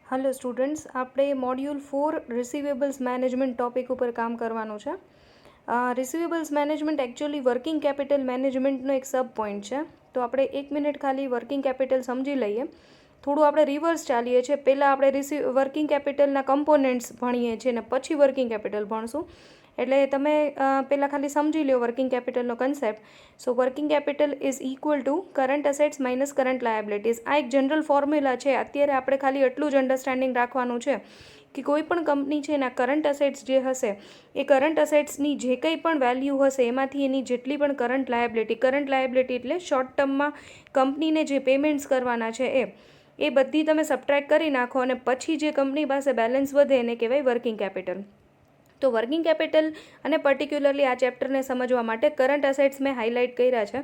Hello students, આપણે module 4 receivables management topic ઉપર કામ કરવાનું છે. Receivables management actually working capital મેનેજમેન્ટનો એક સબ પોઈન્ટ છે. તો આપણે 1 મિનિટ ખાલી વર્કિંગ કેપિટલ સમજી લઈએ. થોડું આપણે રિવર્સ ચાલીએ છીએ. પહેલાં આપણે વર્કિંગ કેપિટલના કમ્પોનન્ટ્સ ભણીએ છીએ અને પછી વર્કિંગ કેપિટલ ભણશું. એટલે તમે પહેલાં ખાલી સમજી લો વર્કિંગ કેપિટલનો concept. So working capital is equal to current assets minus current liabilities. આ એક જનરલ ફોર્મ્યુલા છે. અત્યારે આપણે ખાલી એટલું જ અન્ડરસ્ટેન્ડિંગ રાખવાનું છે કે કોઈ પણ કંપની છે એના કરંટ એસેટ્સ જે હશે એ કરંટ એસેટ્સની જે કંઈ પણ વેલ્યુ હશે એમાંથી એની જેટલી પણ કરંટ લાયબિલિટી એટલે શોર્ટ ટર્મમાં કંપનીને જે પેમેન્ટ્સ કરવાના છે એ બધી તમે સબટ્રેક્ટ કરી નાખો અને પછી જે કંપની પાસે બેલેન્સ વધે એને કહેવાય વર્કિંગ કેપિટલ. તો વર્કિંગ કેપિટલ અને પર્ટિક્યુલરલી આ ચેપ્ટરને સમજવા માટે કરંટ એસેટ્સ મેં હાઇલાઇટ કર્યા છે.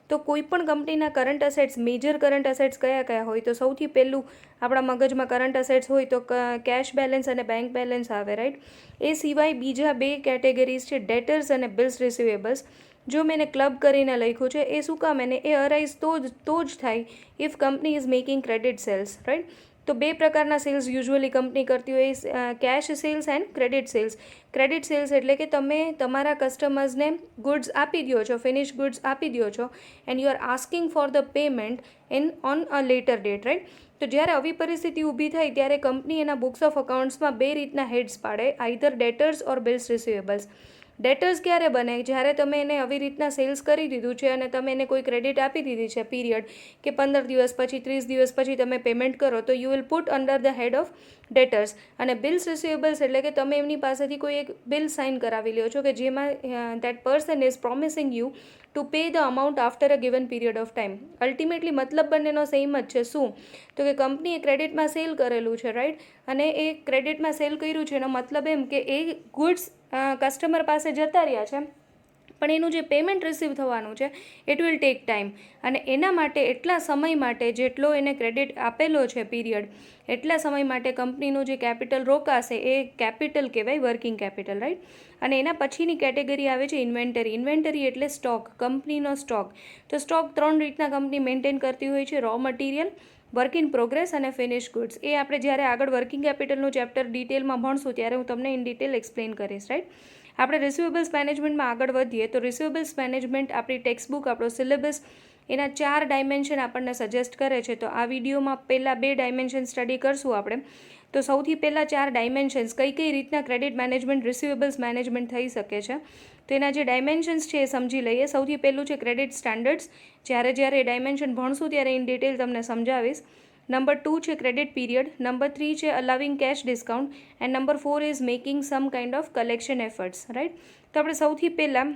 તો કોઈ પણ કંપનીના current assets, major current assets કયા હોય તો સૌથી પહેલું આપણા મગજમાં કરંટ એસેટ્સ હોય તો કેશ બેલેન્સ અને બેંક બેલેન્સ આવે, રાઈટ. એ સિવાય બીજા બે કેટેગરીઝ છે, ડેટર્સ અને બિલ્સ રિસીવેબલ્સ. જો મેં એને ક્લબ કરીને લખ્યું છે એ શું કામ એને એ અરાઇઝ તો જ થાય if company is making credit sales, right. તો બે પ્રકારના સેલ્સ યુઝ્યુઅલી કંપની કરતી હોય, cash sales and credit sales. Credit sales એટલે કે તમે તમારા કસ્ટમર્સને ગુડ્સ આપી દો છો, ફિનિશ ગુડ્સ આપી દો છો and you are asking for the payment on a letter date, right. તો જ્યારે આવી પરિસ્થિતિ ઊભી થાય ત્યારે કંપની એના બુક્સ ઓફ અકાઉન્ટ્સમાં બે રીતના હેડ્સ પાડે, આઈધર ડેટર્સ ઓર બિલ્સ રિસીવેબલ્સ. ડેટર્સ ક્યારે બને? જ્યારે તમે એને આવી રીતના સેલ્સ કરી દીધું છે અને તમે એને કોઈ ક્રેડિટ આપી દીધી છે પીરિયડ કે 15 દિવસ પછી 30 દિવસ પછી તમે પેમેન્ટ કરો તો you will put under the head of debtors. અને બિલ્સ રિસીવેબલ્સ એટલે કે તમે એમની પાસેથી કોઈ એક બિલ સાઇન કરાવી લ્યો છો કે જેમાં that person is promising you to pay the amount after a given period of time. Ultimately મતલબ બંનેનો સેમ જ છે. શું? તો કે કંપનીએ ક્રેડિટમાં સેલ કરેલું છે, રાઈટ. અને એ ક્રેડિટમાં સેલ કર્યું છે એનો મતલબ એમ કે એ ગુડ્સ કસ્ટમર પાસે જતા રહ્યા છે પણ એનું જે પેમેન્ટ રિસીવ થવાનું છે ઇટ વિલ ટેક ટાઈમ. અને એના માટે એટલા સમય માટે જેટલો એને ક્રેડિટ આપેલો છે પીરિયડ, એટલા સમય માટે કંપનીનું જે કેપિટલ રોકાશે એ કેપિટલ કહેવાય વર્કિંગ કેપિટલ, રાઈટ. અને એના પછીની કેટેગરી આવે છે ઇન્વેન્ટરી. ઇન્વેન્ટરી એટલે સ્ટોક, કંપનીનો સ્ટોક. તો સ્ટોક ત્રણ રીતના કંપની મેન્ટેન કરતી હોય છે: raw material, work in progress અને ફિનિશ ગુડ્સ. એ આપણે જ્યારે આગળ વર્કિંગ કેપિટલનું ચેપ્ટર ડિટેલમાં ભણશું ત્યારે હું તમને ઇન ડિટેલ એક્સપ્લેન કરીશ, રાઈટ. આપણે રિસીવેબલ્સ મેનેજમેન્ટમાં આગળ વધીએ તો રિસીવેબલ્સ મેનેજમેન્ટ આપણી ટેક્સ્ટબુક, આપણો સિલેબસ એના 4 ડાયમેન્શન આપણને સજેસ્ટ કરે છે. તો આ વિડીયોમાં પહેલાં 2 ડાયમેન્શન સ્ટડી કરશું આપણે. તો સૌથી પહેલાં 4 ડાયમેન્શન્સ કઈ રીતના ક્રેડિટ મેનેજમેન્ટ, રિસીવેબલ્સ મેનેજમેન્ટ થઈ શકે છે તો એના જે ડાયમેન્શન્સ છે એ સમજી લઈએ. સૌથી પહેલું છે ક્રેડિટ સ્ટાન્ડર્ડ્સ. જ્યારે એ ડાયમેન્શન ભણશું ત્યારે ઇન ડિટેલ તમને સમજાવીશ. નંબર 2 છે ક્રેડિટ પીરિયડ. નંબર 3 છે allowing cash discount and number 4 is making some kind of collection efforts, right. તો આપણે સૌથી પહેલાં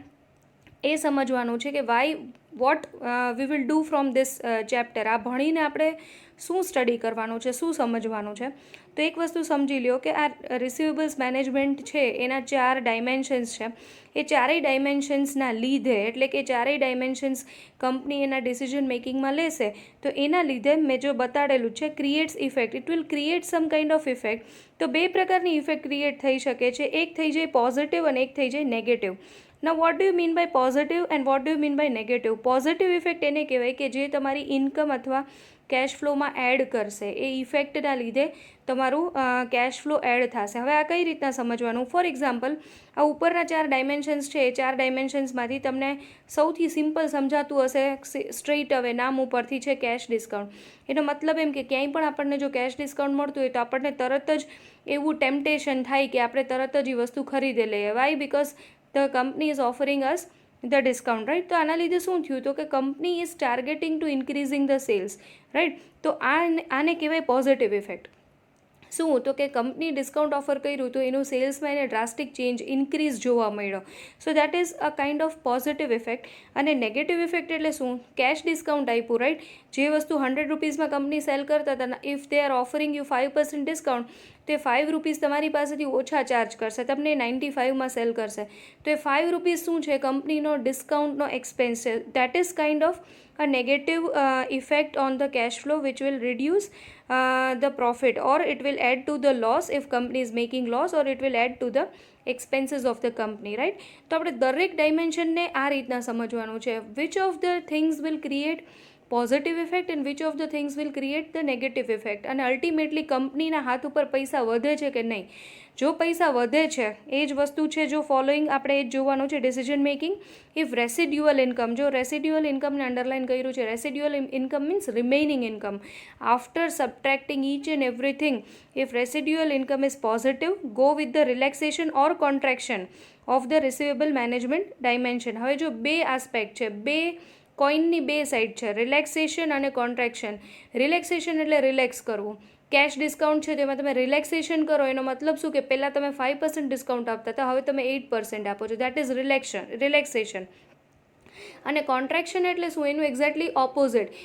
એ સમજવાનું છે કે what we will do from this chapter. આ ભણીને આપણે શું સ્ટડી કરવાનું છે, શું સમજવાનું છે. તો એક વસ્તુ સમજી લ્યો કે આ રિસીવેબલ્સ મેનેજમેન્ટ છે એના 4 ડાયમેન્શન્સ છે. એ ચારેય ડાયમેન્શન્સના લીધે, એટલે કે ચારેય ડાયમેન્શન્સ કંપની એના ડિસિઝન મેકિંગમાં લેશે તો એના લીધે મેં જો બતાડેલું છે creates effect, it will create sum kind of effect. તો બે પ્રકારની ઇફેક્ટ ક્રિએટ થઈ શકે છે. એક થઈ જાય પોઝિટિવ અને એક થઈ જાય નેગેટિવ. ના what do you mean by positive and what do you mean by negative? Positive effect એને કહેવાય કે જે તમારી ઇન્કમ અથવા કેશ ફ્લોમાં એડ કરશે. એ ઇફેક્ટના લીધે તમારું કેશ ફ્લો એડ થશે. હવે આ કઈ રીતના સમજવાનું? ફોર એક્ઝામ્પલ, આ ઉપરના 4 ડાયમેન્શન્સ છે એ 4 ડાયમેન્શન્સમાંથી તમને સૌથી સિમ્પલ સમજાતું હશે સ્ટ્રેઇટ અવે નામ ઉપરથી છે કેશ ડિસ્કાઉન્ટ. એનો મતલબ એમ કે ક્યાંય પણ આપણને જો કેશ ડિસ્કાઉન્ટ મળતું હોય તો આપણને તરત જ એવું ટેમ્પટેશન થાય કે આપણે તરત જ એ વસ્તુ ખરીદી લઈએ. Why? Because the company is offering us the discount, right. તો આના લીધે શું થયું? તો કે company is targeting to increasing the sales, right. તો આને કહેવાય પોઝિટિવ ઇફેક્ટ. શું? તો કે કંપની ડિસ્કાઉન્ટ ઓફર કર્યું તો એનું સેલ્સમાં એને ડ્રાસ્ટિક ચેન્જ, ઇન્ક્રીઝ જોવા મળ્યો. So that is a kind of positive effect. અને નેગેટિવ ઇફેક્ટ એટલે શું? કેશ ડિસ્કાઉન્ટ આપ્યું, રાઈટ. જે વસ્તુ 100 રૂપીઝમાં કંપની સેલ કરતા હતા, if they are offering you 5% discount તો એ 5 રૂપીઝ તમારી પાસેથી ઓછા ચાર્જ કરશે, તમને 95માં સેલ કરશે. તો એ 5 રૂપીઝ શું છે? કંપનીનો ડિસ્કાઉન્ટનો એક્સપેન્સ છે. That is kind of a negative effect on the cash flow which will reduce the profit, or it will add to the loss if company is making loss, or it will add to the expenses of the company, right. તો આપણે દરેક ડાયમેન્શનને આ રીતના સમજવાનું છે. which of the things will create positive effect and which of the things will create the negative effect. અને ultimately કંપનીના હાથ ઉપર પૈસા વધે છે કે નહીં. જો પૈસા વધે છે એ જ વસ્તુ છે, જો ફોલોઈંગ આપણે એ જ જોવાનું છે, decision making. If residual income, જો રેસિડ્યુઅલ ઇન્કમને અંડરલાઇન કર્યું છે, residual income means remaining income after subtracting each and everything. If residual income is positive, go with the relaxation or contraction of the receivable management dimension. હવે જો બે aspect છે, બે કોઈનની બે સાઈડ છે, રિલેક્સેશન અને કોન્ટ્રેક્શન. રિલેક્સેશન એટલે relax કરવું. કેશ ડિસ્કાઉન્ટ છે તેમાં તમે રિલેક્સેશન કરો, એનો મતલબ શું કે પહેલાં તમે 5% ડિસ્કાઉન્ટ આપતા હતા, હવે તમે 8% આપો છો. That is relaxation. અને કોન્ટ્રેક્શન એટલે શું, એનું એક્ઝેક્ટલી ઓપોઝિટ.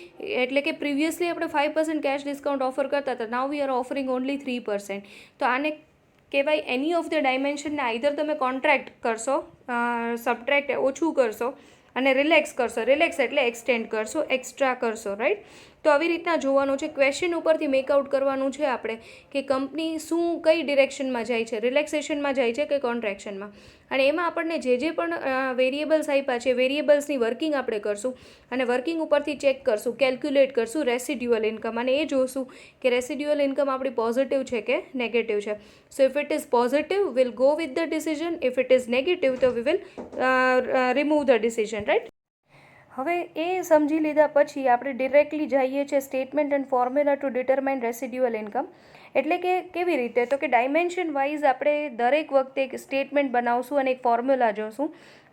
એટલે કે પ્રિવિયસલી આપણે 5% કેશ ડિસ્કાઉન્ટ ઓફર કરતા હતા, નાઉ વી આર ઓફરિંગ ઓનલી 3%. તો આને કહેવાય એની ઓફ ધ ડાયમેન્શનને આઈધર તમે કોન્ટ્રાક્ટ કરશો, સબટ્રેક્ટ ઓછું કરશો, અને રિલેક્સ કરશો. રિલેક્સ એટલે એક્સટેન્ડ કરશો, એક્સ્ટ્રા કરશો, રાઈટ. તો આવી રીતના જોવાનું છે, ક્વેશ્ચન ઉપરથી મેકઆઉટ કરવાનું છે આપણે કે કંપની શું કઈ ડિરેક્શનમાં જાય છે, રિલેક્સેશનમાં જાય છે કે કોન્ટ્રેક્શનમાં. અને એમાં આપણને જે પણ વેરિયેબલ્સ આપ્યા છે, વેરિયેબલ્સની વર્કિંગ આપણે કરશું અને વર્કિંગ ઉપરથી ચેક કરશું, કેલ્ક્યુલેટ કરશું રેસિડ્યુઅલ ઇન્કમ, અને એ જોશું કે રેસિડ્યુઅલ ઇન્કમ આપણી પોઝિટિવ છે કે નેગેટિવ છે. So if it is positive, will go with the decision. If it is negative, તો we will remove the decision, right. હવે એ સમજી લીધા પછી આપણે ડિરેક્ટલી જઈએ છીએ statement and formula to determine residual income. એટલે કે કેવી રીતે, તો કે ડાયમેન્શન વાઇઝ આપણે દરેક વખતે એક સ્ટેટમેન્ટ બનાવશું અને એક ફોર્મ્યુલા જોશું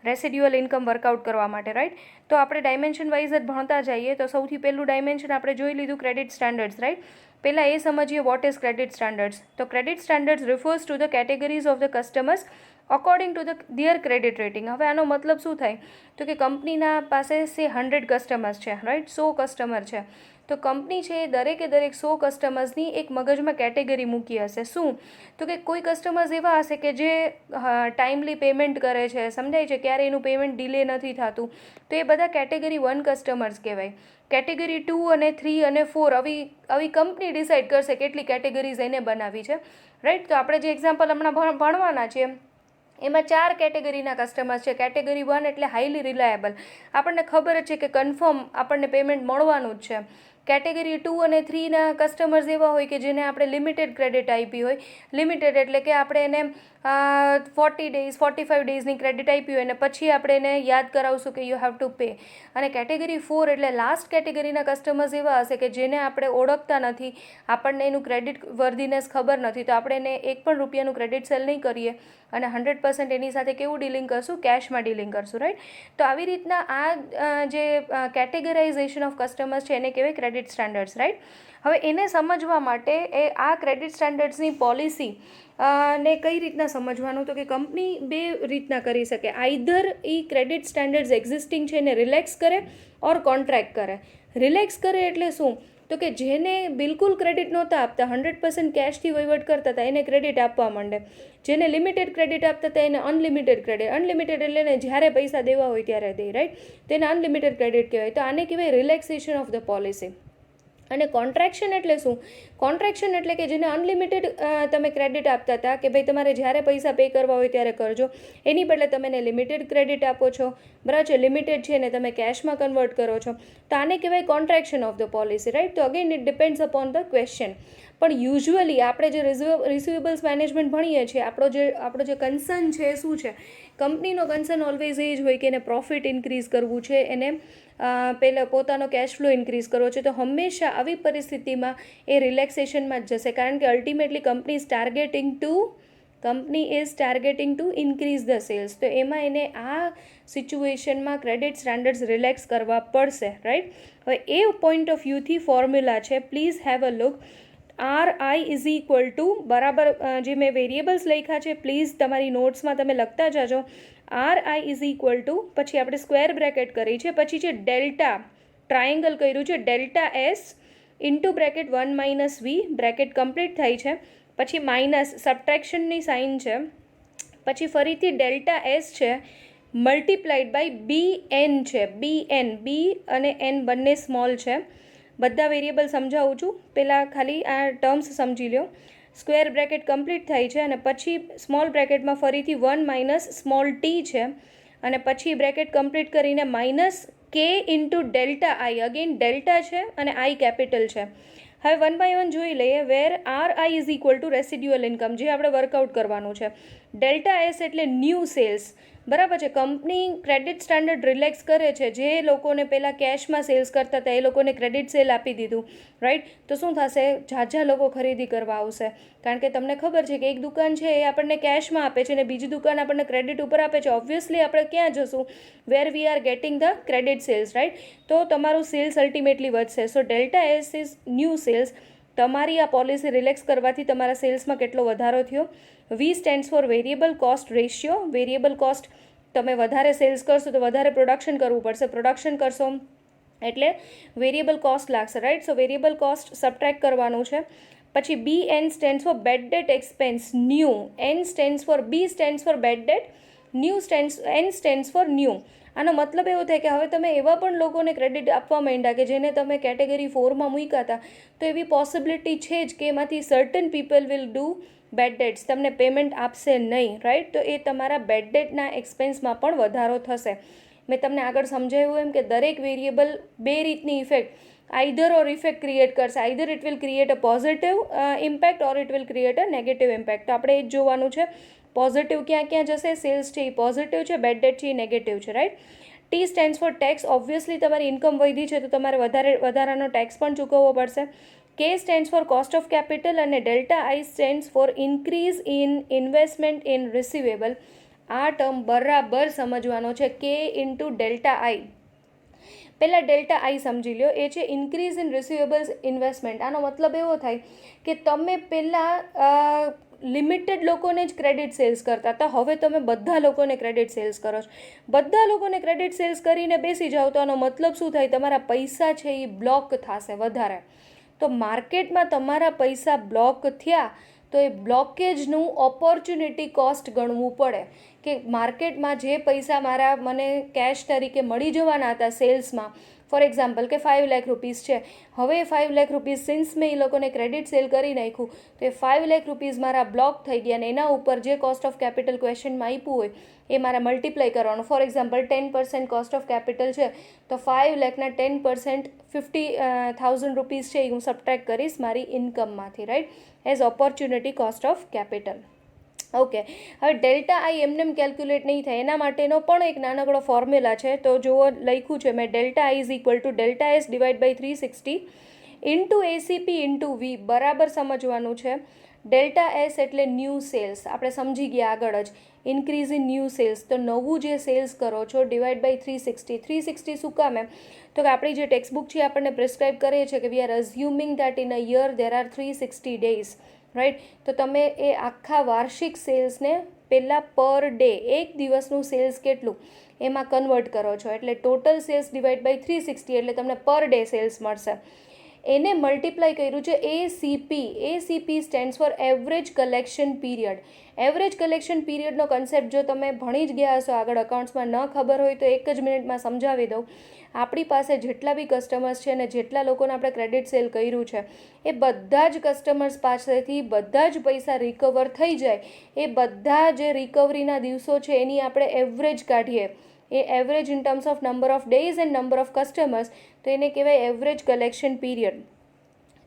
રેસિડ્યુઅલ ઇન્કમ વર્કઆઉટ કરવા માટે, રાઈટ. તો આપણે ડાયમેન્શન વાઇઝ જ ભણતા જઈએ. તો સૌથી પહેલું ડાયમેન્શન આપણે જોઈ લીધું ક્રેડિટ સ્ટાન્ડર્ડ્સ, રાઈટ. પહેલાં એ સમજીએ વોટ ઇઝ ક્રેડિટ સ્ટાન્ડર્ડ્સ. તો credit standards refers to the categories of the customers according to their credit rating. હવે આનો મતલબ શું થાય, તો કે કંપનીના પાસે 100 કસ્ટમર્સ છે, રાઈટ, 100 કસ્ટમર છે. તો કંપની છે એ દરેકે દરેક 100 કસ્ટમર્સની એક મગજમાં કેટેગરી મૂકી હશે. શું, તો કે કોઈ કસ્ટમર્સ એવા હશે કે જે ટાઈમલી પેમેન્ટ કરે છે, સમજાય છે, ક્યારે એનું પેમેન્ટ ડિલે નથી થતું. તો એ બધા કેટેગરી 1 કસ્ટમર્સ કહેવાય. કેટેગરી 2 અને 3 અને 4 આવી કંપની ડિસાઇડ કરશે કેટલી કેટેગરીઝ એને બનાવી છે, રાઈટ. તો આપણે જે એક્ઝામ્પલ હમણાં ભણવાના છીએ એમાં 4 કેટેગરીના કસ્ટમર્સ છે. કેટેગરી 1 એટલે હાઈલી રિલાયેબલ, આપણને ખબર જ છે કે કન્ફર્મ આપણને પેમેન્ટ મળવાનું જ છે. કેટેગરી 2 અને 3ના કસ્ટમર્સ એવા હોય કે જેને આપણે લિમિટેડ ક્રેડિટ આપી હોય. લિમિટેડ એટલે કે આપણે એને 40 ડેઝ 45 ડેઝની ક્રેડિટ આપી હોય અને પછી આપણે એને યાદ કરાવશું કે યુ હેવ ટુ પે. અને કેટેગરી 4 એટલે લાસ્ટ કેટેગરીના કસ્ટમર્સ એવા હશે કે જેને આપણે ઓળખતા નથી, આપણને એનું ક્રેડિટ વર્ધીનેસ ખબર નથી, તો આપણે એને ₹1 ક્રેડિટ સેલ નહીં કરીએ અને 100% એની સાથે કેવું ડીલિંગ કરશું, કેશમાં ડીલિંગ કરશું, રાઈટ. તો આવી રીતના આ જે કેટેગરાઇઝેશન ઓફ કસ્ટમર્સ છે એને કહેવાય ક્રેડિટ સ્ટાન્ડર્ડ્સ, રાઈટ. હવે એને સમજવા માટે આ ક્રેડિટ સ્ટાન્ડર્ડ્સની પોલિસી ને કઈ રીતના સમજવાનું, તો કે કંપની બે રીતના કરી શકે. આઈધર એ ક્રેડિટ સ્ટાન્ડર્ડ્સ એક્ઝિસ્ટિંગ છે એને રિલેક્સ કરે ઓર કોન્ટ્રાક્ટ કરે. રિલેક્સ કરે એટલે શું, તો કે જેને બિલકુલ ક્રેડિટ નહોતા આપતા, 100% કેશથી વહીવટ કરતા હતા, એને ક્રેડિટ આપવા માંડે. જેને લિમિટેડ ક્રેડિટ આપતા હતા એને અનલિમિટેડ ક્રેડિટ. અનલિમિટેડ એટલે એને જ્યારે પૈસા દેવા હોય ત્યારે દે, રાઈટ. તો એને અનલિમિટેડ ક્રેડિટ કહેવાય. તો આને કહેવાય રિલેક્સેશન ઓફ ધ પોલિસી. અને કોન્ટ્રાક્શન એટલે શું, કોન્ટ્રાક્શન એટલે કે જેને અનલિમિટેડ તમે ક્રેડિટ આપતા હતા કે ભાઈ તમારે જ્યારે પૈસા પે કરવા હોય ત્યારે કરજો, એની બદલે તમે એને લિમિટેડ ક્રેડિટ આપો છો, બરાબર છે. લિમિટેડ છે એને તમે કેશમાં કન્વર્ટ કરો છો, તો આને કહેવાય contraction of the policy, right. તો again it depends upon the question. પણ યુઝ્યુઅલી આપણે જે રિસીવેબલ્સ મેનેજમેન્ટ ભણીએ છીએ, આપણો જે કન્સર્ન છે શું છે, કંપનીનો કન્સર્ન ઓલવેઝ એ જ હોય કે એને પ્રોફિટ ઇન્ક્રીઝ કરવું છે, એને પહેલાં પોતાનો કેશ ફ્લો ઇન્ક્રીઝ કરવો છે. તો હંમેશા આવી પરિસ્થિતિમાં એ રિલેક્સેશનમાં જ જશે, કારણ કે ultimately company is targeting to increase the sales. તો એમાં એને આ સિચ્યુએશનમાં ક્રેડિટ સ્ટાન્ડર્ડ્સ રિલેક્સ કરવા પડશે, રાઈટ. હવે એ પોઈન્ટ ઓફ વ્યૂથી ફોર્મ્યુલા છે, please have a look. RI is equal two બરાબર જે મેં વેરિયેબલ્સ લખ્યા છે, પ્લીઝ તમારી નોટ્સમાં તમે લખતા જાજો. RI ઇઝ ઇક્વલ ટુ, પછી આપણે સ્ક્વેર બ્રેકેટ કરી છે, પછી છે ડેલ્ટા, ટ્રાયેંગલ કર્યું છે, delta S into bracket 1 - V, bracket complete થાય છે, પછી માઇનસ સબટ્રેક્શનની સાઇન છે, પછી ફરીથી ડેલ્ટા S છે, મલ્ટીપ્લાઇડ બાય BN છે, BN, B અને N બંને સ્મોલ છે. બધા વેરિયેબલ સમજાવું છું, પહેલાં ખાલી આ ટર્મ્સ સમજી લો. સ્ક્વેર બ્રેકેટ કમ્પ્લીટ થાય છે અને પછી સ્મોલ બ્રેકેટમાં ફરીથી 1 - સ્મોલ t છે અને પછી બ્રેકેટ કમ્પ્લીટ કરીને માઇનસ કે ઇન્ટુ ડેલ્ટા આઈ, અગેન ડેલ્ટા છે અને આઈ કેપિટલ છે. હવે 1 by 1 જોઈ લઈએ. Where R I is equal to residual income, જે આપણે વર્કઆઉટ કરવાનું છે. ડેલ્ટા એસ એટલે ન્યૂ સેલ્સ, બરાબર છે. કંપની ક્રેડિટ સ્ટાન્ડર્ડ રિલેક્સ કરે છે. જે લોકોને પહેલાં કેશમાં સેલ્સ કરતા હતા એ લોકોને ક્રેડિટ સેલ આપી દીધું, રાઈટ. તો શું થશે? ઝાઝા લોકો ખરીદી કરવા આવશે, કારણ કે તમને ખબર છે કે એક દુકાન છે એ આપણને કેશમાં આપે છે અને બીજી દુકાન આપણને ક્રેડિટ ઉપર આપે છે. ઓબ્વિયસલી આપણે ક્યાં જશું? Where we are getting the credit sales, right. તો તમારું સેલ્સ અલ્ટિમેટલી વધશે. So delta S is new sales. તમારી આ પોલિસી રિલેક્સ કરવાથી તમારા સેલ્સમાં કેટલો વધારો થયો. V stands for variable cost ratio. Variable cost, તમે વધારે સેલ્સ કરશો તો વધારે પ્રોડક્શન કરવું પડશે. પ્રોડક્શન કરશો એટલે વેરિયેબલ કોસ્ટ લાગશે, right. So variable cost subtract કરવાનું છે. પછી B N stands for bad debt expense new. N stands for, B stands for bad debt, new stands, N stands for new. આનો મતલબ એવો થાય કે હવે તમે એવા પણ લોકોને ક્રેડિટ આપવા માંડ્યા કે જેને તમે કેટેગરી 4માં મૂક્યા હતા, તો એવી પોસિબિલિટી છે જ કે એમાંથી certain people will do bad debts, તમને પેમેન્ટ આપશે નહીં, રાઈટ. તો એ તમારા બેડ ડેટના એક્સપેન્સમાં પણ વધારો થશે. મેં તમને આગળ સમજાવ્યું એમ કે દરેક વેરિયેબલ બે રીતની effect, either or effect create કરશે. Either it will create a positive impact or it will create a negative impact. તો આપણે એ જ જોવાનું છે. પોઝિટિવ ક્યાં ક્યાં જશે? સેલ્સ છે એ પોઝિટિવ છે, બેડ ડેટ છે એ નેગેટિવ છે, right. T stands four tax. Obviously તમારી ઇન્કમ વધી છે તો તમારે વધારાનો ટેક્સ પણ ચૂકવવો પડશે. K stands for cost of capital અને delta I stands for increase in investment in receivable. આ ટર્મ બરાબર સમજવાનો છે. કે ઇન્ટુ ડેલ્ટા આઈ. પહેલાં ડેલ્ટા આઈ સમજી લો, એ છે ઇન્ક્રીઝ ઇન રિસીવેબલ્સ ઇન્વેસ્ટમેન્ટ. આનો મતલબ એવો થાય કે તમે પહેલાં લિમિટેડ લોકોને જ ક્રેડિટ સેલ્સ કરતા હતા, હવે તમે બધા લોકોને ક્રેડિટ સેલ્સ કરો છો. બધા લોકોને ક્રેડિટ સેલ્સ કરીને બેસી જાઓ તો આનો મતલબ શું થાય? તમારા પૈસા છે એ બ્લોક થશે વધારે. તો માર્કેટમાં તમારા પૈસા બ્લોક થયા તો એ બ્લોકેજનું ઓપોર્ચ્યુનિટી કોસ્ટ ગણવું પડે કે માર્કેટમાં જે પૈસા મને કેશ તરીકે મળી જવાના હતા સેલ્સમાં, ફોર એક્ઝામ્પલ કે 5 લાખ રૂપીસ છે, હવે 5 લાખ રૂપીસ સિન્સ મેં એ લોકોને ક્રેડિટ સેલ કરી નાખ્યું તો એ 5 લાખ રૂપીસ મારા બ્લોક થઈ ગયા અને એના ઉપર જે કોસ્ટ ઓફ કેપિટલ ક્વેશ્ચનમાં આપ્યું હોય એ મારે મલ્ટીપ્લાય કરવાનું. For example 10% cost of capital છે તો 5 લાખના 10% 50,000 રૂપીસ છે એ હું સબટ્રેક્ટ કરીશ મારી ઇન્કમમાંથી, right, as opportunity cost of capital. Okay, હવે ડેલ્ટા આઈ એમને કેલ્ક્યુલેટ નહીં થાય એના માટેનો પણ એક નાનકડો ફોર્મ્યુલા છે. તો જુઓ, લખ્યું છે મેં, delta I is equal to delta S divide by 360 into ACP into V. બરાબર સમજવાનું છે. ડેલ્ટા એસ એટલે ન્યૂ સેલ્સ, આપણે સમજી ગયા આગળ જ. ઇન્ક્રીઝ ઇન ન્યૂ સેલ્સ, તો નવું જે સેલ્સ કરો છો ડિવાઈડ બાય 360. 360 શું કામ એમ? તો કે આપણી જે ટેક્સ્ટબુક છે આપણને પ્રિસ્ક્રાઇબ કરે છે કે we are assuming that in a year there are 360 days, right. તો તમે એ આખા વાર્ષિક સેલ્સને પહેલાં પર ડે, એક દિવસનું સેલ્સ કેટલું એમાં કન્વર્ટ કરો છો, એટલે ટોટલ સેલ્સ ડિવાઈડ બાય 360 એટલે તમને પર ડે સેલ્સ મળશે. એને મલ્ટીપ્લાય કર્યું છે ACP. ACP stands for average collection period. Average collection પીરિયડનો કન્સેપ્ટ જો તમે ભણી જ ગયા હશો આગળ, અકાઉન્ટ્સમાં ન ખબર હોય તો એક જ મિનિટમાં સમજાવી દઉં. આપણી પાસે જેટલા બી કસ્ટમર્સ છે અને જેટલા લોકોને આપણે ક્રેડિટ સેલ કર્યું છે એ બધા જ કસ્ટમર્સ પાસેથી બધા જ પૈસા રિકવર થઈ જાય, એ બધા જે રિકવરીના દિવસો છે એની આપણે એવરેજ કાઢીએ, એ average in terms of number of days and number of customers, તો એને કહેવાય એવરેજ કલેક્શન પીરિયડ.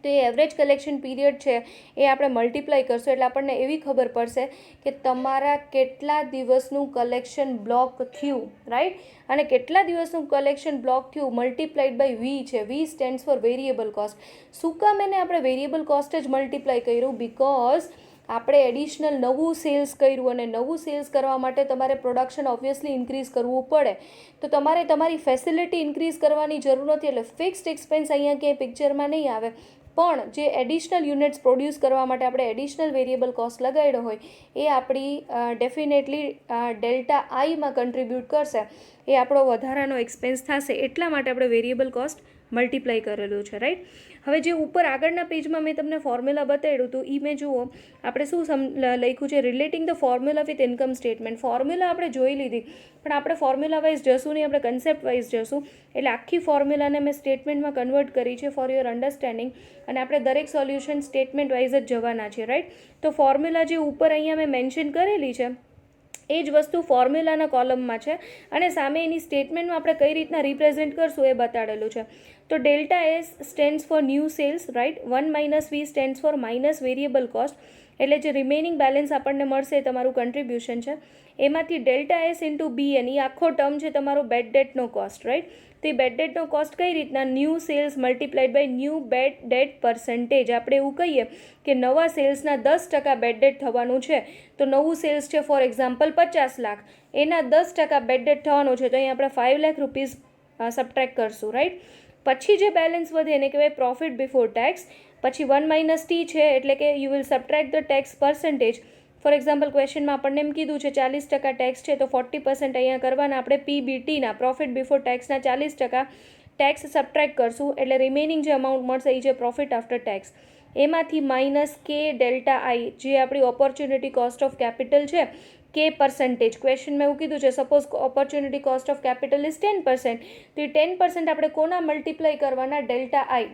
તો એ એવરેજ કલેક્શન પીરિયડ છે એ આપણે મલ્ટીપ્લાય કરશું એટલે આપણને એવી ખબર પડશે કે તમારા કેટલા દિવસનું કલેક્શન બ્લોક થયું, રાઈટ. અને કેટલા દિવસનું કલેક્શન બ્લોક થયું મલ્ટીપ્લાઈડ બાય વી છે. વી સ્ટેન્ડ્સ ફોર વેરિયેબલ કોસ્ટ. શું કામ એને આપણે વેરિયેબલ કોસ્ટ જ મલ્ટીપ્લાય કર્યું? બિકોઝ આપણે એડિશનલ નવું સેલ્સ કર્યું અને નવું સેલ્સ કરવા માટે તમારે પ્રોડક્શન ઓબ્વિયસલી ઇન્ક્રીઝ કરવું પડે. તો તમારે તમારી ફેસિલિટી ઇન્ક્રીઝ કરવાની જરૂર નથી, એટલે ફિક્સ્ડ એક્સપેન્સ અહીંયા ક્યાંય પિક્ચરમાં નહીં આવે, પણ જે એડિશનલ યુનિટ્સ પ્રોડ્યુસ કરવા માટે આપણે એડિશનલ વેરિયેબલ કોસ્ટ લગાડ્યો હોય એ આપણી ડેફિનેટલી ડેલ્ટા આઈમાં કન્ટ્રીબ્યુટ કરશે, એ આપણો વધારાનો એક્સપેન્સ થશે. એટલા માટે આપણે વેરિયેબલ કોસ્ટ મલ્ટીપ્લાય કરેલું છે, રાઈટ. હવે જે ઉપર આગળના પેજમાં મેં તમને ફોર્મ્યુલા બતાવ્યું હતું એ મેં જુઓ આપણે શું લખ્યું છે, relating the formula with income statement. Formula આપણે જોઈ લીધી પણ આપણે ફોર્મ્યુલા વાઇઝ જશું નહીં, આપણે કન્સેપ્ટ વાઇઝ જશું. એટલે આખી ફોર્મ્યુલાને મેં સ્ટેટમેન્ટમાં કન્વર્ટ કરી છે ફોર યોર અન્ડરસ્ટેન્ડિંગ, અને આપણે દરેક સોલ્યુશન સ્ટેટમેન્ટ વાઇઝ જ જવાના છે, રાઈટ. તો ફોર્મ્યુલા જે ઉપર અહીંયા મેં મેન્શન કરેલી છે એ જ વસ્તુ ફોર્મ્યુલાના કોલમમાં છે અને સામે એની સ્ટેટમેન્ટમાં આપણે કઈ રીતના રિપ્રેઝેન્ટ કરશું એ બતાડેલું છે. તો delta S stands for new sales, right. 1 - V stands for minus variable cost, એટલે જે રિમેનિંગ બેલેન્સ આપણને મળશે એ તમારું કન્ટ્રીબ્યુશન છે. એમાંથી ડેલ્ટા એસ ઇન્ટુ BN એ આખો ટર્મ છે તમારો બેડ ડેટનો કોસ્ટ, રાઈટ. તો એ બેડ ડેટનો કોસ્ટ કઈ રીતના, new sales multiplied by new bad debt percentage. આપણે એવું કહીએ કે નવા સેલ્સના 10% બેડ ડેટ થવાનું છે, તો નવું સેલ્સ છે ફોર એક્ઝામ્પલ 50 લાખ, એના 10% બેડ ડેટ થવાનું છે, તો અહીં આપણે 5 લાખ રૂપીઝ સબટ્રેક્ટ કરશું, રાઈટ. પછી જે બેલેન્સ વધે એને કહેવાય પ્રોફિટ બિફોર ટેક્સ. પછી 1 - T છે એટલે કે you will subtract the tax percentage. For example ક્વેશ્ચનમાં આપણને એમ કીધું છે 40% ટેક્સ છે, તો 40% અહીંયા કરવાના આપણે PBTના, પ્રોફિટ બિફોર ટેક્સના 40% ટેક્સ સબટ્રેક્ટ કરશું, એટલે રિમેનિંગ જે અમાઉન્ટ મળશે એ છે પ્રોફિટ આફ્ટર ટેક્સ. એમાંથી -K ડેલ્ટા I જે આપણી ઓપોર્ચ્યુનિટી કોસ્ટ ઓફ કેપિટલ છે, K પર્સન્ટેજ. ક્વેશ્ચનમાં એવું કીધું છે suppose opportunity cost of capital is 10%, તો એ 10% આપણે કોના મલ્ટીપ્લાય કરવાના, ડેલ્ટા I.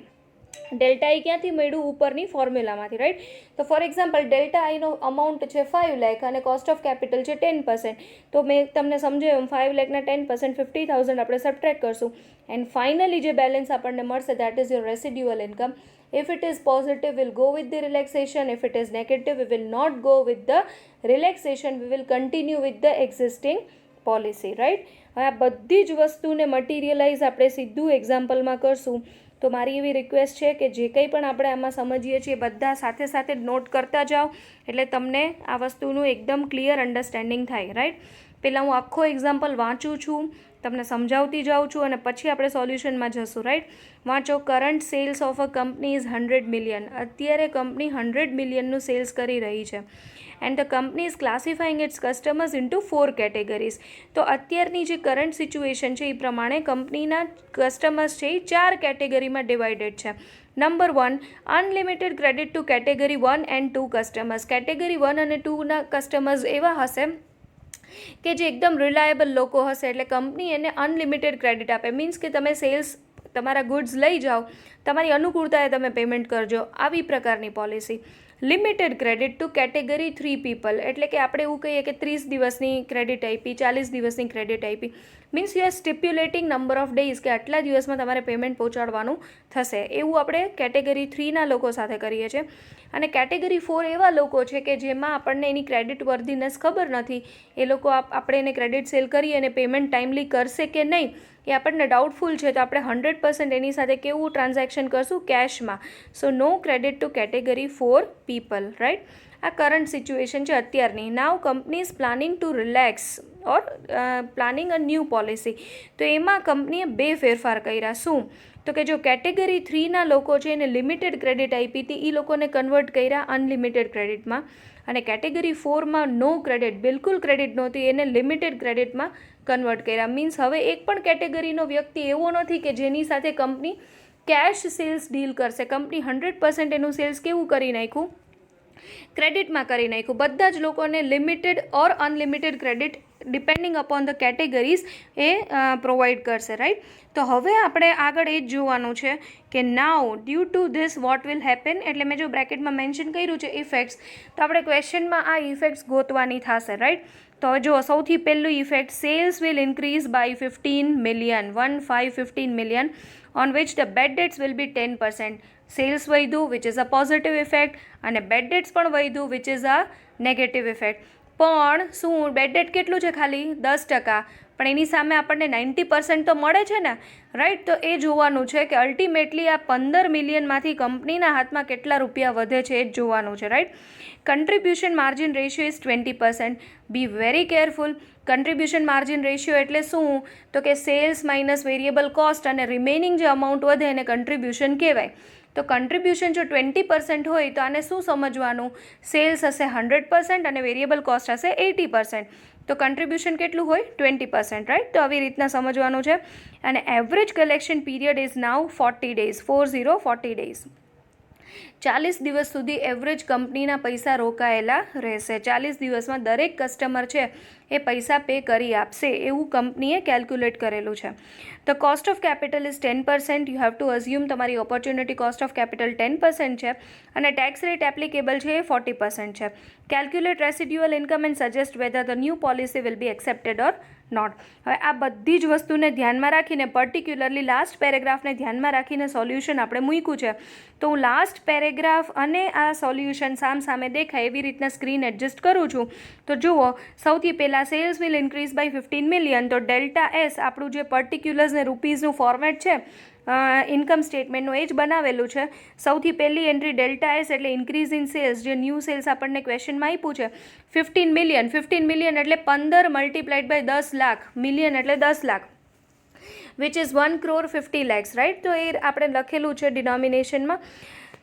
ડેલ્ટા I ક્યાંથી મળ્યું, ઉપરની ફોર્મ્યુલામાંથી, રાઈટ. તો ફોર એક્ઝામ્પલ ડેલ્ટા Iનો અમાઉન્ટ છે 5 લાખ અને કોસ્ટ ઓફ કેપિટલ છે 10%, તો મેં તમને સમજાવ્યું 5 લાખના 10% 50,000 આપણે સબટ્રેક્ટ કરશું. એન્ડ ફાઇનલી જે બેલેન્સ આપણને મળશે that is your residual income. If it is positive, we'll go with the relaxation. If it is negative, we will not go with the relaxation. We will continue with the existing policy, right? હવે આ બધી જ વસ્તુને મટીરિયલાઇઝ આપણે સીધું એક્ઝામ્પલમાં કરશું. તો મારી એવી રિક્વેસ્ટ છે કે જે કંઈ પણ આપણે આમાં સમજીએ છીએ બધા સાથે સાથે નોટ કરતા જાઓ, એટલે તમને આ વસ્તુનું એકદમ ક્લિયર અન્ડરસ્ટેન્ડિંગ થાય, રાઈટ. પહેલાં હું આખો એક્ઝામ્પલ વાંચું છું, તમને સમજાવતી જાઉં છું અને પછી આપણે સોલ્યુશનમાં જશું, રાઈટ. વાંચો. Current sales of a company is 100 million. અત્યારે કંપની 100 મિલિયનનું સેલ્સ કરી રહી છે. And the company is classifying its customers into 4 categories. તો અત્યારની જે કરંટ સિચ્યુએશન છે એ પ્રમાણે કંપનીના કસ્ટમર્સ છે એ 4 કેટેગરીમાં ડિવાઇડેડ છે. Number 1, unlimited credit to category 1 and 2 customers. Category 1 અને 2ના કસ્ટમર્સ એવા હશે કે જે એકદમ રિલાયેબલ લોકો હશે, એટલે કંપની એને અનલિમિટેડ ક્રેડિટ આપે. મીન્સ કે તમે સેલ્સ તમારા ગુડ્સ લઈ જાઓ, તમારી અનુકૂળતાએ તમે પેમેન્ટ કરજો, આવી પ્રકારની policy. Limited credit to category 3 people, એટલે કે આપણે એવું કહીએ કે 30 દિવસની ક્રેડિટ આપી, 40 દિવસની ક્રેડિટ આપી. Means you are stipulating number of days કે આટલા દિવસમાં તમારે પેમેન્ટ પહોંચાડવાનું થશે. એવું આપણે કેટેગરી 3ના લોકો સાથે કરીએ છીએ. અને કેટેગરી 4 એવા લોકો છે કે જેમાં આપણને એની ક્રેડિટ વર્ધીનેસ ખબર નથી. એ લોકો આપણે એને ક્રેડિટ સેલ કરીએ અને પેમેન્ટ ટાઈમલી કરશે કે નહીં એ આપણને ડાઉટફુલ છે, તો આપણે 100% એની સાથે કેવું ટ્રાન્ઝેક્શન કરશું, કેશમાં. So no credit to category 4 people, right. આ કરંટ સિચ્યુએશન છે અત્યારની. Now company is planning to relax or planning a new policy. તો એમાં કંપનીએ 2 ફેરફાર કર્યા. શું? તો કે જો કેટેગરી 3ના લોકો છે એને લિમિટેડ ક્રેડિટ આપી હતી, એ લોકોને કન્વર્ટ કર્યા અનલિમિટેડ ક્રેડિટમાં. અને કેટેગરી 4માં નો ક્રેડિટ, બિલકુલ ક્રેડિટ નહોતી, એને લિમિટેડ ક્રેડિટમાં કન્વર્ટ કર્યા. મીન્સ હવે એક પણ કેટેગરીનો વ્યક્તિ એવો નથી કે જેની સાથે કંપની કેશ સેલ્સ ડીલ કરશે. કંપની 100% એનું સેલ્સ કેવું કરી નાખ્યું, ક્રેડિટમાં કરી નાખ્યું. બધા જ લોકોને limited or unlimited credit depending upon the categories એ પ્રોવાઈડ કરશે, રાઈટ. તો હવે આપણે આગળ એ જ જોવાનું છે કે now due to this what will happen, એટલે મેં જો બ્રેકેટમાં મેન્શન કર્યું છે ઇફેક્ટ્સ, તો આપણે ક્વેશ્ચનમાં આ ઇફેક્ટ્સ ગોતવાની થશે, રાઈટ. તો જો સૌથી પહેલું effect, sales will increase by 15 million, 15 million, on which the bad debts will be 10%. Sales વધ્યું which is a positive effect, અને બેડ ડેટ્સ પણ વધ્યું which is a negative effect. પણ શું બેડ ડેટ કેટલું છે, ખાલી 10%, પણ એની સામે આપણને 90% તો મળે છે ને, રાઈટ. તો એ જોવાનું છે કે અલ્ટિમેટલી આ 15 મિલિયનમાંથી કંપનીના હાથમાં કેટલા રૂપિયા વધે છે એ જ જોવાનું છે, right. Contribution margin ratio is 20%. Be very careful. Contribution margin ratio એટલે શું, તો કે સેલ્સ માઇનસ વેરિયેબલ કોસ્ટ અને રિમેનિંગ જે અમાઉન્ટ વધે એને કન્ટ્રીબ્યુશન કહેવાય. તો કન્ટ્રીબ્યુશન જો 20% હોય તો આને શું સમજવાનું, સેલ્સ હશે 100% અને વેરિયેબલ કોસ્ટ હશે 80%. તો કન્ટ્રીબ્યુશન કેટલું હોય, 20%, રાઈટ. તો આવી રીતના સમજવાનું છે. અને average collection period is now 40 days, 40 days. 40 દિવસ સુધી એવરેજ કંપનીના પૈસા રોકાયેલા રહેશે. 40 દિવસમાં દરેક કસ્ટમર છે એ પૈસા પે કરી આપશે એવું કંપનીએ કેલ્ક્યુલેટ કરેલું છે. The cost of capital is 10%. You have to assume તમારી ઓપોર્ચ્યુનિટી કોસ્ટ ઓફ કેપિટલ 10% છે અને ટેક્સ રેટ એપ્લિકેબલ છે એ 40% છે. Calculate residual income and suggest whether the new policy will be accepted or not. હવે આ બધી જ વસ્તુને ધ્યાનમાં રાખીને પર્ટિક્યુલરલી લાસ્ટ પેરેગ્રાફને ધ્યાનમાં રાખીને સોલ્યુશન આપણે મૂક્યું છે. તો હું લાસ્ટ પેરેગ્રાફ અને આ સોલ્યુશન સામે દેખાય એવી રીતના સ્ક્રીન એડજસ્ટ કરું છું. તો જુઓ, સૌથી પહેલાં sales will increase by 15 million. તો ડેલ્ટા એસ આપણું જે પર્ટિક્યુલર્સ ને રૂપીઝનું ફોર્મેટ છે ઇન્કમ સ્ટેટમેન્ટનું એ જ બનાવેલું છે. સૌથી પહેલી એન્ટ્રી ડેલ્ટા એસ એટલે ઇન્ક્રીઝ ઇન સેલ્સ, જે ન્યૂ સેલ્સ આપણને ક્વેશ્ચનમાં આપ્યું છે 15 મિલિયન. 15 મિલિયન એટલે 15 મલ્ટીપ્લાઇડ બાય 10 લાખ, મિલિયન એટલે 10 lakh, which is 1 crore 50 lakhs, right. તો એ આપણે લખેલું છે ડિનોમિનેશનમાં.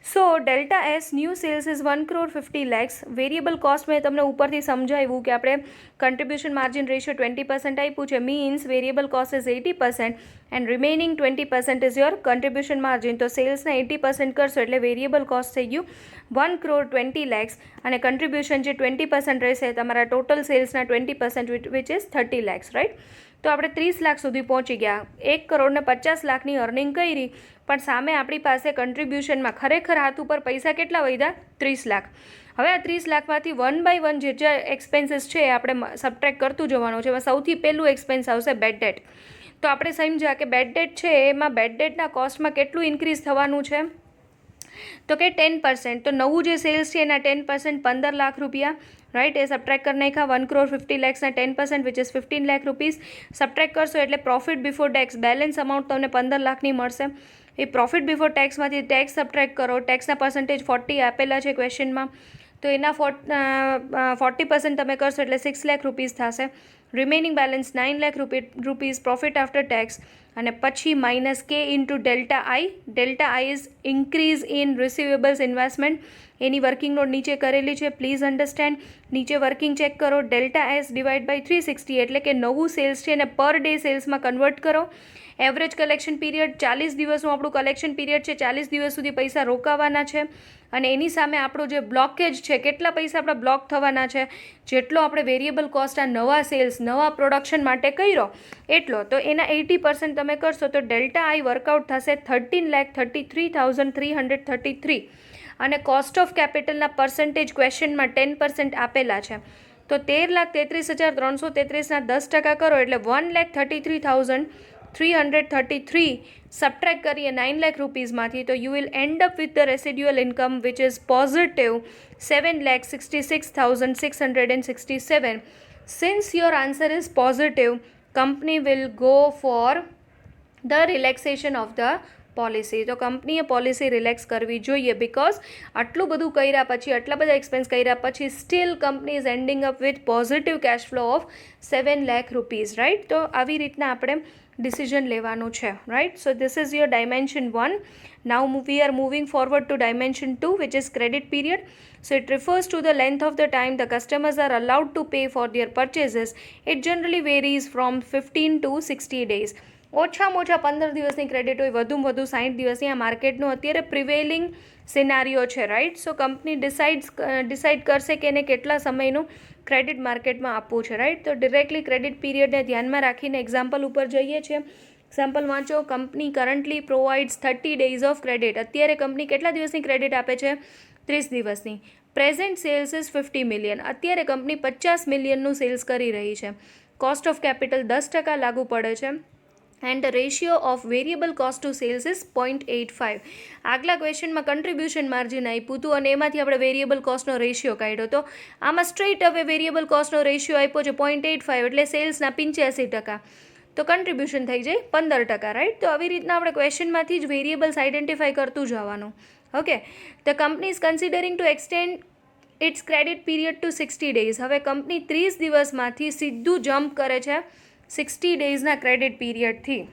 So delta S new sales is 1 crore 50 lakhs. Variable cost મેં તમને ઉપરથી સમજાવ્યું કે આપણે કન્ટ્રીબ્યુશન માર્જિન રેશિયો 20% આપ્યું છે, means variable cost is 80% and remaining 20% is your contribution margin. તો સેલ્સના 80% કરશો એટલે વેરિયેબલ કોસ્ટ થઈ ગયું 1 crore 20 lakhs અને કન્ટ્રીબ્યુશન જે 20% રહેશે તમારા ટોટલ સેલ્સના 20% વિચ ઇઝ 30 lakhs, રાઈટ. તો આપણે 30 લાખ સુધી પહોંચી ગયા. 1 કરોડ 50 લાખની અર્નિંગ કરી, પણ સામે આપણી પાસે કન્ટ્રીબ્યુશનમાં ખરેખર હાથ ઉપર પૈસા કેટલા વધ્યા? 30 લાખ. હવે આ 30 લાખમાંથી 1 by 1 જે એક્સપેન્સીસ છે એ આપણે સબટ્રેક્ટ કરતું જવાનું છે. એમાં સૌથી પહેલું એક્સપેન્સ આવશે બેડ ડેટ. તો આપણે સમજ્યા કે બેડ ડેટ છે એમાં બેડ ડેટના કોસ્ટમાં કેટલું ઇન્ક્રીઝ થવાનું છે? તો કે 10%. તો નવું જે સેલ્સ છે એના 10% 15 લાખ રૂપિયા, રાઈટ. એ સબટ્રેક્ટ કરી નાખ્યા. 1 crore 50 lakhsના 10% which is 15 lakh rupees. Subtract કરશો એટલે profit before tax balance amount તમને 15 લાખની મળશે. એ પ્રોફિટ બિફોર ટેક્સમાંથી ટેક્સ સબટ્રેક્ટ કરો. ટેક્સના પર્સન્ટેજ 40 આપેલા છે ક્વેશ્ચનમાં. તો એના 40% તમે કરશો એટલે 6 લાખ રૂપીસ થશે. Remaining balance 9 lakh rupees profit after tax. અને પછી માઇનસ કે into delta I. Delta I is increase in receivables investment. એની વર્કિંગ નોટ નીચે કરેલી છે, પ્લીઝ અન્ડરસ્ટેન્ડ. નીચે વર્કિંગ ચેક કરો. ડેલ્ટા એસ ડિવાઇડ બાય 360 એટલે કે નવું સેલ્સ છે એને પર ડે સેલ્સમાં કન્વર્ટ કરો. એવરેજ કલેક્શન પીરિયડ 40 દિવસનું આપણું કલેક્શન પીરિયડ છે. 40 દિવસ સુધી પૈસા રોકાવાના છે અને એની સામે આપણું જે બ્લોકેજ છે, કેટલા પૈસા આપણા બ્લોક થવાના છે, જેટલો આપણે વેરિયેબલ કોસ્ટ આ નવા સેલ્સ નવા પ્રોડક્શન માટે કર્યો એટલો. તો એના 80% તમે કરશો તો ડેલ્ટા આઈ વર્કઆઉટ થશે 13,33,333 અને કોસ્ટ ઓફ કેપિટલના પર્સન્ટેજ ક્વેશ્ચનમાં 10% આપેલા છે. તો 13,33,333ના 10% કરો એટલે 1,33,333 સબટ્રેક્ટ કરીએ 9 લાખ રૂપીઝમાંથી. તો you will end up with the residual income which is positive 7,66,667. Since your answer is positive, company will go for the relaxation of the policy. તો કંપનીએ પોલિસી રિલેક્સ કરવી જોઈએ, બિકોઝ આટલું બધું કર્યા પછી, આટલા બધા એક્સપેન્સ કર્યા પછી steel company is ending up with positive cash flow of 7 lakh rupees, right. તો આવી રીતના આપણે ડિસિઝન લેવાનું છે, right. So this is your dimension 1. Now we are moving forward to dimension 2 which is credit period. So it refers to the length of the time the customers are allowed to pay for their purchases. It generally varies from 15 to 60 days. ઓછામાં ઓછા 15 દિવસની credit હોય, વધુમાં વધુ 60 દિવસની. આ માર્કેટનું અત્યારે prevailing સિનારીઓ છે, રાઈટ. સો કંપની ડિસાઇડ કરશે કે એને કેટલા સમયનું ક્રેડિટ માર્કેટમાં આપવું છે, રાઈટ. તો ડિરેક્ટલી ક્રેડિટ પીરિયડને ધ્યાનમાં રાખીને એક્ઝામ્પલ ઉપર જઈએ છીએ. એક્ઝામ્પલ વાંચો. Company currently provides 30 days of credit. અત્યારે કંપની કેટલા દિવસની ક્રેડિટ આપે છે? 30 દિવસની. Present sales is 50 million. અત્યારે કંપની 50 મિલિયનનું સેલ્સ કરી રહી છે. કોસ્ટ ઓફ કેપિટલ 10% લાગુ પડે છે and ratio of variable cost to sales is 0.85. આગલા ક્વેશ્ચનમાં કન્ટ્રીબ્યુશન માર્જિન આપ્યું હતું અને એમાંથી આપણે વેરિયેબલ કોસ્ટનો રેશિયો કાઢ્યો. તો આમાં સ્ટ્રેટ હવે વેરિયેબલ કોસ્ટનો રેશિયો આપ્યો છે 0.85 એટલે સેલ્સના 85%. તો કન્ટ્રીબ્યુશન થઈ જાય 15%, રાઈટ. તો આવી રીતના આપણે ક્વેશ્ચનમાંથી જ વેરિયેબલ્સ આઈડેન્ટિફાઈ કરતું જવાનું. Okay. The company is considering to extend its credit period to 60 days. હવે કંપની 30 દિવસમાંથી સીધું જમ્પ કરે છે 60 daysના ક્રેડિટ પીરિયડથી.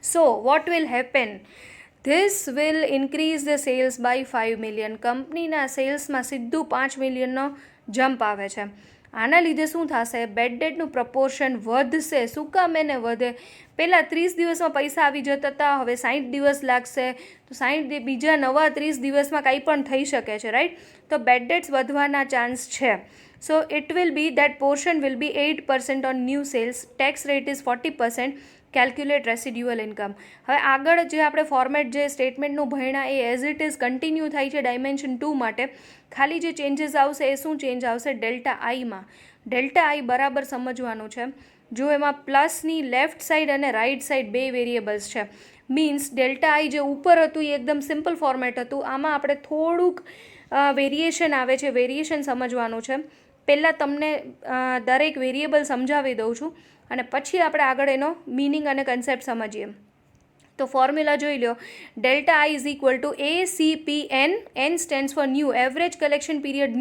So what will happen? This will increase the sales by 5 million. કંપનીના સેલ્સમાં સીધું 5 મિલિયનનો જમ્પ આવે છે આના લીધે શું થશે, બેડ ડેટનું પ્રપોર્શન વધશે. શું કામ એને વધે? પહેલાં 30 દિવસમાં પૈસા આવી જતા હતા, હવે 60 દિવસ લાગશે. તો 60 બીજા નવા 30 દિવસમાં કંઈ પણ થઈ શકે છે, રાઈટ? તો બેડ ડેટ્સ વધવાના ચાન્સ છે. So it will be that portion will be 8% on new sales. Tax rate is 40%. Calculate residual income. હવે આગળ જે આપણે ફોર્મેટ જે સ્ટેટમેન્ટનું ભણ્યા એ એઝ ઇટ ઇઝ કન્ટિન્યુ થાય છે ડાયમેન્શન 2 માટે. ખાલી જે ચેન્જીસ આવશે એ શું ચેન્જ આવશે? ડેલ્ટા આઈમાં. ડેલ્ટા આઈ બરાબર સમજવાનું છે. જો એમાં પ્લસની લેફ્ટ સાઈડ અને રાઈટ સાઈડ બે વેરિયેબલ્સ છે. મીન્સ ડેલ્ટા આઈ જે ઉપર હતું એ એકદમ સિમ્પલ ફોર્મેટ હતું. આમાં આપણે થોડુંક વેરિએશન આવે છે. વેરિએશન સમજવાનું છે. પહેલાં તમને દરેક વેરિયેબલ સમજાવી દઉં છું અને પછી આપણે આગળ એનો મિનિંગ અને કન્સેપ્ટ સમજીએ. તો ફોર્મ્યુલા જોઈ લો. Delta I is equal to ACPN. N stands for new average collection period.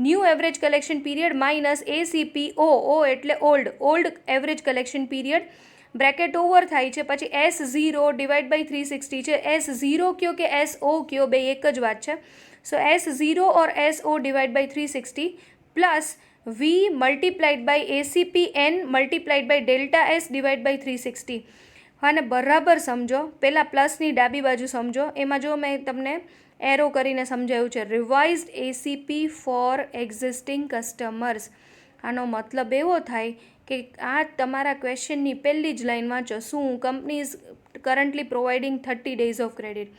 New average collection period minus ACPO. O એટલે old average collection period. Bracket over થાય છે. પછી S0 ડિવાઈડ બાય 360 છે. S0 કયો કે SO કયો, બે એક જ વાત છે. So S0 or SO divide by 360 plus V multiplied by ACPN multiplied by delta S divide by 360. અને બરાબર સમજો. પહેલાં પ્લસની ડાબી બાજુ સમજો. એમાં જો મેં તમને એરો કરીને સમજાવ્યું છે, revised ACP for existing customers. આનો મતલબ એવો થાય કે આ તમારા ક્વેશ્ચનની પહેલી જ લાઈન વાંચો. શું company is currently providing 30 days of credit.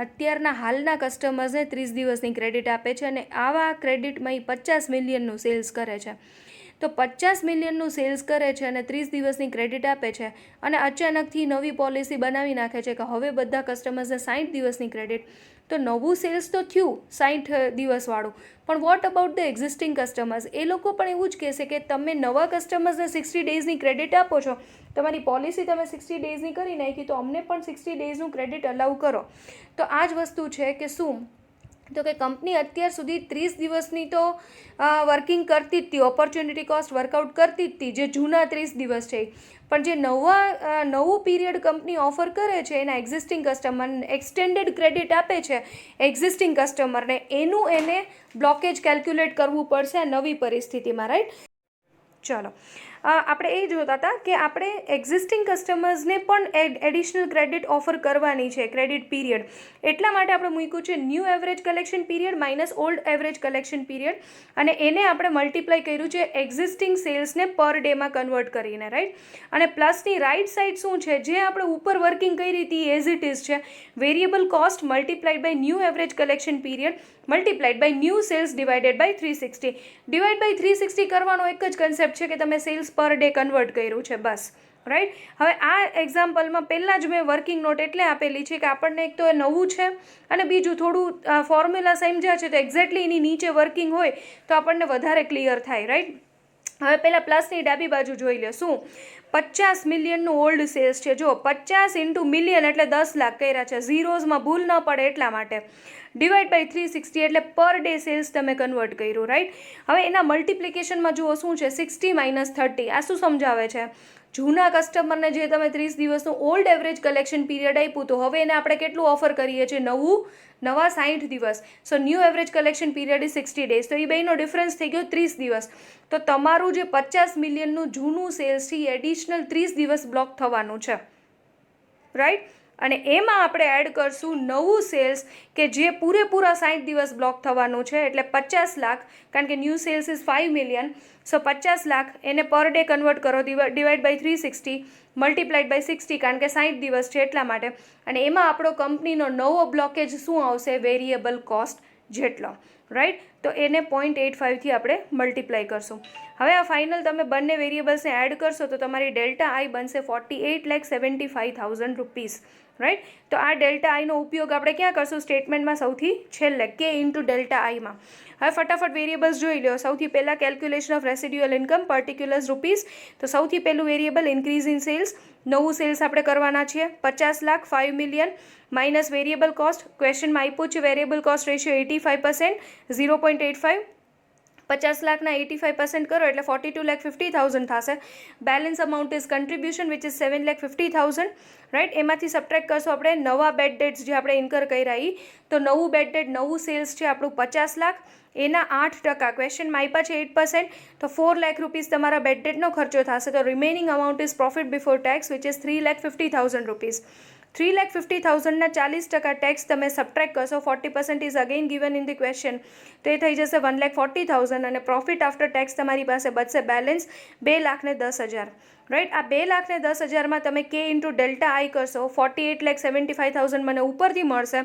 અત્યારના હાલના કસ્ટમર્સને 30 દિવસની ક્રેડિટ આપે છે અને આવા ક્રેડિટમાં એ 50 મિલિયનનું સેલ્સ કરે છે. તો 50 મિલિયનનું સેલ્સ કરે છે અને 30 દિવસની ક્રેડિટ આપે છે અને અચાનકથી નવી પોલિસી બનાવી નાખે છે કે હવે બધા કસ્ટમર્સને 60 દિવસની ક્રેડિટ. તો નવું સેલ્સ તો થયું 60 દિવસવાળું, પણ what about the existing customers? એ લોકો પણ એવું જ કહેશે કે તમે નવા કસ્ટમર્સને 60 ડેઝની ક્રેડિટ આપો છો, તમારી પોલિસી તમે 60 ડેઝની કરી નાખી, તો અમને પણ 60 ડેઝનું ક્રેડિટ અલાઉ કરો. તો આ જ વસ્તુ છે કે શું, તો કે કંપની અત્યાર સુધી 30 દિવસની તો વર્કિંગ કરતી જ હતી, ઓપોર્ચ્યુનિટી કોસ્ટ વર્કઆઉટ કરતી જ હતી, જે જૂના 30 દિવસ છે. પણ જે નવું પીરિયડ કંપની ઓફર કરે છે એના એક્ઝિસ્ટિંગ કસ્ટમરને એક્સટેન્ડેડ ક્રેડિટ આપે છે એક્ઝિસ્ટિંગ કસ્ટમરને, એનું એને બ્લોકેજ કેલ્ક્યુલેટ કરવું પડશે નવી પરિસ્થિતિમાં, રાઈટ? ચલો, આપણે એ જોતા હતા કે આપણે એક્ઝિસ્ટિંગ કસ્ટમર્સને પણ એડિશનલ ક્રેડિટ ઓફર કરવાની છે, ક્રેડિટ પીરિયડ. એટલા માટે આપણે મૂક્યું છે new average collection period minus old average collection period, અને એને આપણે મલ્ટીપ્લાય કર્યું છે એક્ઝિસ્ટિંગ સેલ્સને પર ડેમાં કન્વર્ટ કરીને, રાઈટ? અને પ્લસની રાઇટ સાઈડ શું છે, જે આપણે ઉપર વર્કિંગ કરી હતી એઝ ઇટ ઇઝ છે. Variable cost multiplied by new average collection period multiplied by new sales divided by 360. Divide by 360 કરવાનો એક જ કન્સેપ્ટ છે કે તમે સેલ્સ પર ડે કન્વર્ટ કર્યું છે, બસ, રાઈટ? હવે આ એક્ઝામ્પલમાં પહેલાં જ મેં વર્કિંગ નોટ એટલે આપેલી છે કે આપણને એક તો એ નવું છે અને બીજું થોડું ફોર્મ્યુલા સમજ્યા છે તો એક્ઝેક્ટલી એની નીચે વર્કિંગ હોય તો આપણને વધારે ક્લિયર થાય, રાઈટ? હવે પહેલાં પ્લસની ડાબી બાજુ જોઈ લે. શું 50 મિલિયનનું ઓલ્ડ સેલ્સ છે. જો 50 ઇન્ટુ મિલિયન એટલે 10 લાખ કર્યા છે. ઝીરોઝમાં ભૂલ ન પડે એટલા માટે. ડિવાઈડ બાય 360 એટલે પર ડે સેલ્સ તમે કન્વર્ટ કર્યું, રાઈટ? હવે એના મલ્ટિપ્લિકેશનમાં જુઓ શું છે, 60 માઇનસ 30. આ શું સમજાવે છે? જૂના કસ્ટમરને જે તમે 30 દિવસનું ઓલ્ડ એવરેજ કલેક્શન પીરિયડ આપ્યું તો હવે એને આપણે કેટલું ઓફર કરીએ છીએ? નવા 60 દિવસ. So new average collection period is 60 days. તો એ બેનો ડિફરન્સ થઈ ગયો 30 દિવસ. તો તમારું જે 50 મિલિયનનું જૂનું સેલ્સ છે એ એડિશનલ 30 દિવસ બ્લોક થવાનું છે, રાઈટ? અને એમાં આપણે એડ કરશું નવું સેલ્સ કે જે પૂરેપૂરા 60 દિવસ બ્લોક થવાનું છે, એટલે 50 લાખ, કારણ કે ન્યૂ સેલ્સ ઇઝ 5 મિલિયન. સો 50 લાખ એને પર ડે કન્વર્ટ કરો, ડિવાઈડ બાય 360 મલ્ટીપ્લાઇડ બાય 60, કારણ કે 60 દિવસ છે એટલા માટે. અને એમાં આપણો કંપનીનો નવો બ્લોકેજ શું આવશે? વેરિયેબલ કોસ્ટ જેટલો, રાઈટ? તો એને 0.85થી આપણે મલ્ટીપ્લાય કરશું. હવે આ ફાઇનલ તમે બંને વેરિયેબલ્સને એડ કરશો તો તમારી ડેલ્ટા આઈ બનશે 48,75,000 રૂપીસ, રાઈટ? તો આ ડેલ્ટા આઈનો ઉપયોગ આપણે ક્યાં કરશું? સ્ટેટમેન્ટમાં સૌથી છેલ્લે, કે ઇન્ટુ ડેલ્ટા આઈમાં. હવે ફટાફટ વેરિયેબલ્સ જોઈ લો. સૌથી પહેલાં calculation of residual income particulars rupees. તો સૌથી પહેલું વેરિયેબલ ઇન્ક્રીઝ ઇન સેલ્સ. નવું સેલ્સ આપણે કરવાના છીએ 50 lakh, 5 million minus variable cost. ક્વેશ્ચનમાં આપ્યું છે વેરિયેબલ કોસ્ટ રેશિયો 85%, 0.85. 50 લાખના 85% કરો એટલે 42,50,000 થશે. Balance amount is contribution which is 7,50,000, right. એમાંથી સબટ્રેક્ટ કરશું આપણે નવા બેડ ડેટ્સ જે આપણે ઇન્કર કર્યા એ. તો નવું બેડ ડેટ, નવું સેલ્સ છે આપણું 50 લાખ, એના 8%, ક્વેશ્ચનમાં આપ્યા છે 8%, તો 4 લાખ રૂપીસ તમારા બેડ ડેટનો ખર્ચો થશે. તો remaining amount is profit before tax which is 3,50,000 rupees. 3,50,000ના 40% ટેક્સ તમે સબટ્રેક્ટ કરશો, 40% is again given in the question, તો એ થઈ જશે 1,40,000 અને પ્રોફિટ આફ્ટર ટેક્સ તમારી પાસે બચશે બેલેન્સ 2,10,000, રાઈટ. આ 2,10,000માં તમે કે ઇન્ટુ ડેલ્ટા આઈ કરશો, 48,75,000 મને ઉપરથી મળશે,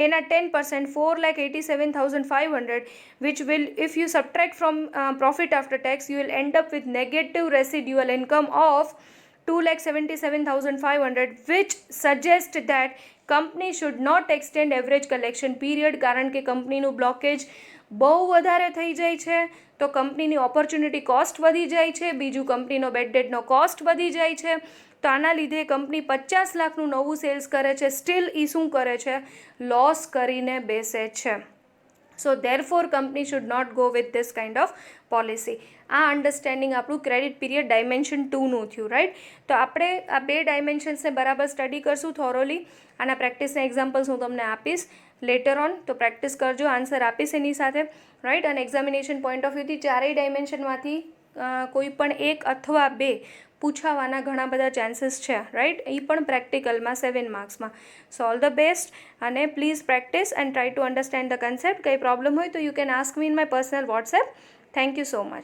એના 10% 4,87,500 which will, if you subtract from profit after tax, you will end up with negative residual income of 2,77,500, which suggests that company should not extend average collection period, કારણ કે કંપનીનું બ્લોકેજ બહુ વધારે થઈ જાય છે, તો કંપનીની ઓપોર્ચ્યુનિટી કોસ્ટ વધી જાય છે, બીજું કંપનીનો બેડ ડેટનો કોસ્ટ વધી જાય છે. તો આના લીધે કંપની 50 લાખનું નવું સેલ્સ કરે છે, સ્ટીલ એ શું કરે છે, લોસ કરીને બેસે છે. So therefore company should not go with this kind of policy. આ અન્ડરસ્ટેન્ડિંગ આપણું ક્રેડિટ પીરિયડ ડાયમેન્શન 2નું થયું, રાઈટ. તો આપણે આ બે ડાયમેન્શન્સને બરાબર સ્ટડી કરશું થોરોલી. આના પ્રેક્ટિસના એક્ઝામ્પલ્સ હું તમને આપીશ લેટર ઓન, તો પ્રેક્ટિસ કરજો, આન્સર આપીશ એની સાથે, રાઈટ. અને એક્ઝામિનેશન પોઈન્ટ ઓફ વ્યૂથી ચારેય ડાયમેન્શનમાંથી કોઈ પણ એક અથવા બે પૂછાવાના ઘણા બધા ચાન્સીસ છે, રાઈટ. એ પણ પ્રેક્ટિકલમાં 7 માર્ક્સમાં. સો ઓલ ધ બેસ્ટ, અને please practice and try to understand the concept. કંઈ પ્રોબ્લેમ હોય તો you can ask me in my personal WhatsApp. Thank you so much.